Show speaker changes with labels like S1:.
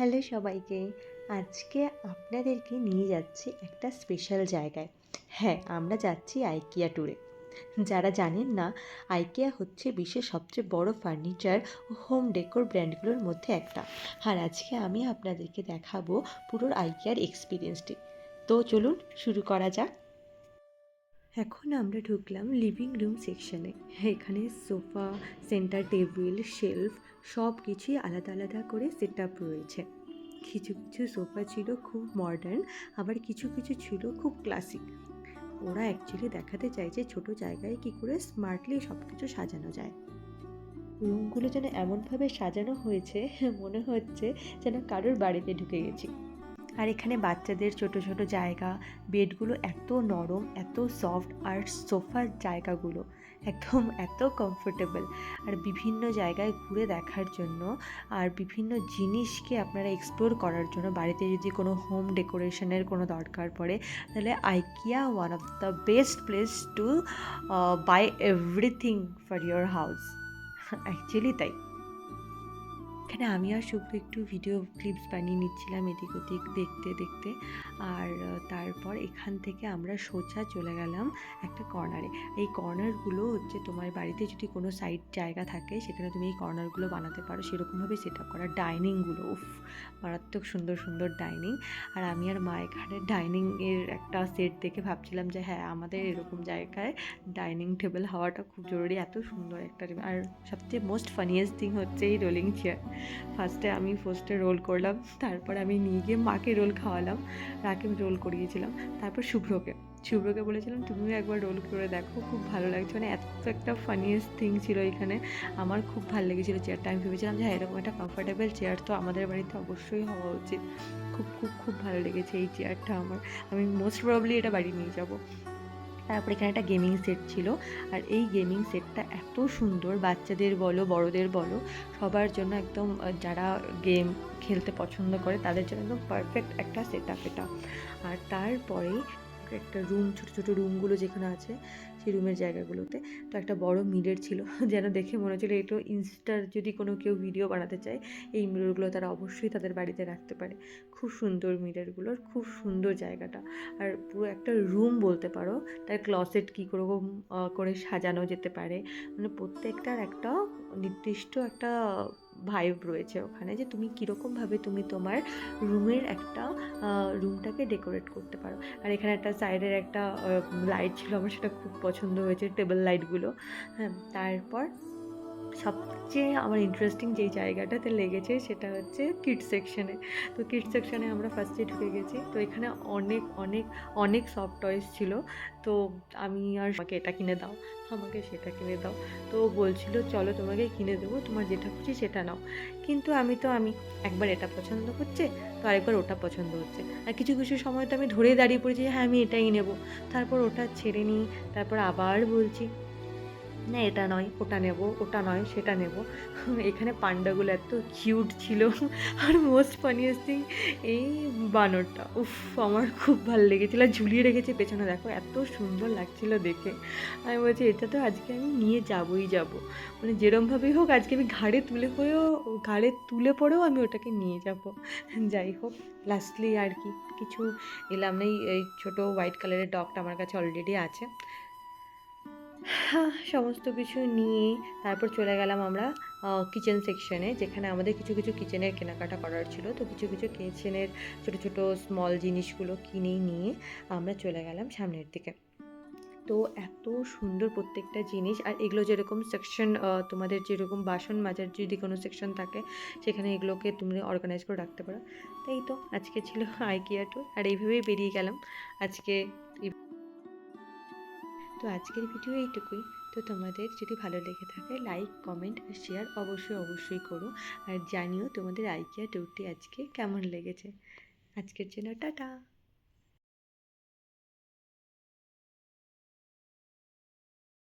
S1: Hello সবাইকে। আজকে আপনাদেরকে নিয়ে যাচ্ছি একটা স্পেশাল জায়গায়। হ্যাঁ, আমরা যাচ্ছি আইকিয়া ট্যুরে। যারা জানেন না, আইকিয়া হচ্ছে বিশ্বের সবচেয়ে বড় ফার্নিচার ও হোম ডেকোর ব্র্যান্ডগুলোর মধ্যে একটা। আর আজকে আমি আপনাদেরকে দেখাবো পুরো আইকিয়ার এক্সপিরিয়েন্সটি। তো চলুন শুরু করা যাক। এখন আমরা ঢুকলাম লিভিং রুম সেকশনে। এখানে সোফা, সেন্টার টেবিল, শেলফ সব কিছুই আলাদা আলাদা করে সেট আপ রয়েছে। কিছু কিছু সোফা ছিল খুব মডার্ন, আবার কিছু কিছু ছিল খুব ক্লাসিক। ওরা অ্যাকচুয়ালি দেখাতে চাইছে ছোট জায়গায় কী করে স্মার্টলি সব কিছু সাজানো যায়। রুমগুলো যেন এমনভাবে সাজানো হয়েছে মনে হচ্ছে যেন কারোর বাড়িতে ঢুকে গেছি। আর এখানে বাচ্চাদের ছোট ছোট জায়গা, বেডগুলো এত নরম, এত সফট, আর সোফার জায়গাগুলো একদম এত কমফোর্টেবল। আর বিভিন্ন জায়গায় ঘুরে দেখার জন্য আর বিভিন্ন জিনিসকে আপনারা এক্সপ্লোর করার জন্য বাড়িতে যদি কোনো হোম ডেকোরেশনের কোনো দরকার পড়ে, তাহলে IKEA one of the best place to buy everything for your house. Actually তাই। এখানে আমি আর শুভ্র একটু ভিডিও ক্লিপস বানিয়ে নিচ্ছিলাম এদিক ওদিক দেখতে দেখতে। আর তারপর এখান থেকে আমরা সোজা চলে গেলাম একটা কর্নারে। এই কর্নারগুলো হচ্ছে তোমার বাড়িতে যদি কোনো সাইড জায়গা থাকে, সেখানে তুমি এই কর্নারগুলো বানাতে পারো। সেরকমভাবে সেট আপ করা ডাইনিংগুলো, উফ, মারাত্মক সুন্দর সুন্দর ডাইনিং। আর আমি আর মা এখানে ডাইনিংয়ের একটা সেট দেখে ভাবছিলাম যে হ্যাঁ, আমাদের এরকম জায়গায় ডাইনিং টেবিল হওয়াটা খুব জরুরি। এত সুন্দর একটা। আর সবচেয়ে মোস্ট ফানিয়েস্ট থিং হচ্ছে এই রোলিং চেয়ার। ফার্স্টে রোল করলাম, তারপর আমি নিয়ে গিয়ে মাকে রোল খাওয়ালাম, রাকে রোল করিয়েছিলাম, তারপর শুভ্রকে বলেছিলাম তুমিও একবার রোল করে দেখো, খুব ভালো লাগছে। মানে এত একটা ফানিয়েস্ট থিং ছিল এখানে। আমার খুব ভালো লেগেছিলো চেয়ারটা। আমি ভেবেছিলাম যে হ্যাঁ, এরকম একটা কমফোর্টেবল চেয়ার তো আমাদের বাড়িতে অবশ্যই হওয়া উচিত। খুব খুব খুব ভালো লেগেছে এই চেয়ারটা আমার। আমি মোস্ট প্রবাবলি এটা বাড়ি নিয়ে যাবো। তারপর এখানে একটা গেমিং সেট ছিল। আর এই গেমিং সেটটা এত সুন্দর, বাচ্চাদের বলো বড়দের বলো সবার জন্য একদম, যারা গেম খেলতে পছন্দ করে তাদের জন্য একদম পারফেক্ট একটা সেট আপ এটা। আর তারপরেই একটা রুম, ছোটো ছোটো রুমগুলো যেখানে আছে সেই রুমের জায়গাগুলোতে তো একটা বড় মিরর ছিল যেন দেখে মনে হচ্ছিলো এটা ইনস্টার যদি কোনো কেউ ভিডিও বানাতে চায়, এই মিররগুলো তারা অবশ্যই তাদের বাড়িতে রাখতে পারে। খুব সুন্দর মিররগুলোর, খুব সুন্দর জায়গাটা। আর পুরো একটা রুম বলতে পারো, তার ক্লসেট কী রকম করে সাজানো যেতে পারে, মানে প্রত্যেকটার একটা নির্দিষ্ট একটা ভাইব রয়েছে ওখানে, যে তুমি কীরকমভাবে তুমি তোমার রুমের একটা রুমটাকে ডেকোরেট করতে পারো। আর এখানে একটা সাইডের একটা লাইট ছিল, আমার সেটা খুব পছন্দ হয়েছে, টেবিল লাইটগুলো। হ্যাঁ, তারপর সবচেয়ে আমার ইন্টারেস্টিং যেই জায়গাটাতে লেগেছে সেটা হচ্ছে কিডস সেকশনে। তো কিডস সেকশনে আমরা ফার্স্টে ঢুকে গেছি। তো এখানে অনেক অনেক অনেক সফট টয়েস ছিল। তো আমি আর আমাকে এটা কিনে দাও, আমাকে সেটা কিনে দাও। তো বলছিল চলো তোমাকে কিনে দেবো, তোমার যেটা খুশি সেটা নাও। কিন্তু আমি একবার এটা পছন্দ হচ্ছে, তো আরেকবার ওটা পছন্দ হচ্ছে। আর কিছু কিছু সময় তো আমি ধরেই দাঁড়িয়ে পড়েছি যে হ্যাঁ, আমি এটাই নেবো। তারপর ওটা ছেড়ে নিই, তারপর আবার বলছি না এটা নয় ওটা নেব, ওটা নয় সেটা নেব। এখানে পান্ডাগুলো এত কিউট ছিল। আর মোস্ট ফানিয়েস্ট থিং, এই বানরটা, উফ, আমার খুব ভালো লেগেছিলো। আর ঝুলিয়ে রেখেছে পেছনে, দেখো এত সুন্দর লাগছিল দেখে। আমি বলছি এটা তো আজকে আমি নিয়ে যাবই যাব, মানে যেরমভাবেই হোক আজকে আমি ঘাড়ে তুলে পড়েও আমি ওটাকে নিয়ে যাব। যাই হোক, লাস্টলি আর কি কিছু এলাম নেই। এই ছোটো হোয়াইট কালারের ডগটা আমার কাছে অলরেডি আছে। সমস্ত কিছু নিয়ে তারপর চলে গেলাম আমরা কিচেন সেকশনে, যেখানে আমাদের কিছু কিছু কিচেনের কেনাকাটা করার ছিল। তো কিছু কিছু কিচেনের ছোটো ছোটো স্মল জিনিসগুলো কিনে নিয়ে আমরা চলে গেলাম সামনের দিকে। তো এত সুন্দর প্রত্যেকটা জিনিস। আর এগুলো যেরকম সেকশন, তোমাদের যেরকম বাসন মাজার যদি কোনো সেকশন থাকে, সেখানে এগুলোকে তুমি অর্গানাইজ করে রাখতে পারো। তাই তো আজকে ছিল আইকিয়া ট্যুর, আর এইভাবেই বেরিয়ে গেলাম আজকে। তো আজকের ভিডিও এইটুকুই। তো তোমাদের যদি ভালো লেগে থাকে, লাইক, কমেন্ট আর শেয়ার অবশ্যই করো। আর জানিও তোমাদের আইকিয়া ট্যুরটি আজকে কেমন লেগেছে। আজকের জন্য টাটা।